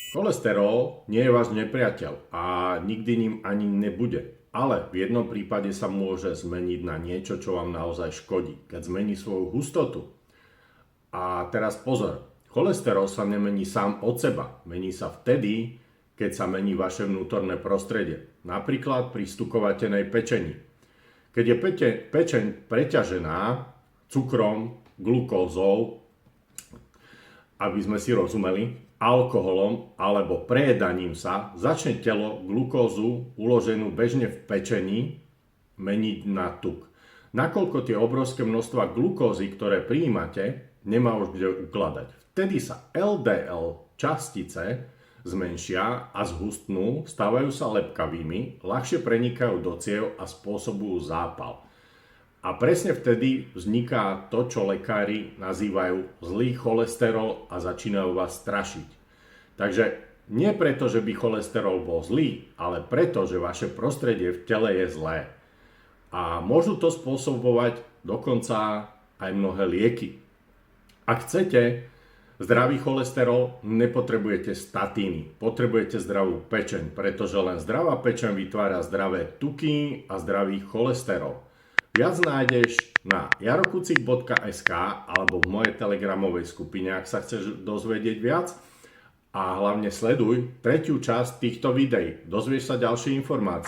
Cholesterol nie je váš nepriateľ a nikdy ním ani nebude. Ale v jednom prípade sa môže zmeniť na niečo, čo vám naozaj škodí, keď zmení svoju hustotu. A teraz pozor, cholesterol sa nemení sám od seba. Mení sa vtedy, keď sa mení vaše vnútorné prostredie. Napríklad pri stukovatenej pečení. Keď je pečeň preťažená cukrom, glukózou, aby sme si rozumeli, alkoholom alebo prejedaním sa, začne telo glukózu uloženú bežne v pečení meniť na tuk. Nakoľko tie obrovské množstva glukózy, ktoré prijímate, nemá už kde ukladať. Vtedy sa LDL častice zmenšia a zhustnú, stávajú sa lepkavými, ľahšie prenikajú do ciev a spôsobujú zápal. A presne vtedy vzniká to, čo lekári nazývajú zlý cholesterol a začínajú vás strašiť. Takže nie preto, že by cholesterol bol zlý, ale preto, že vaše prostredie v tele je zlé. A môžu to spôsobovať dokonca aj mnohé lieky. Ak chcete zdravý cholesterol, nepotrebujete statíny, potrebujete zdravú pečeň, pretože len zdravá pečeň vytvára zdravé tuky a zdravý cholesterol. Viac nájdeš na jarokucik.sk alebo v mojej telegramovej skupine, ak sa chceš dozvedieť viac. A hlavne sleduj tretiu časť týchto videí. Dozvieš sa ďalšie informácie.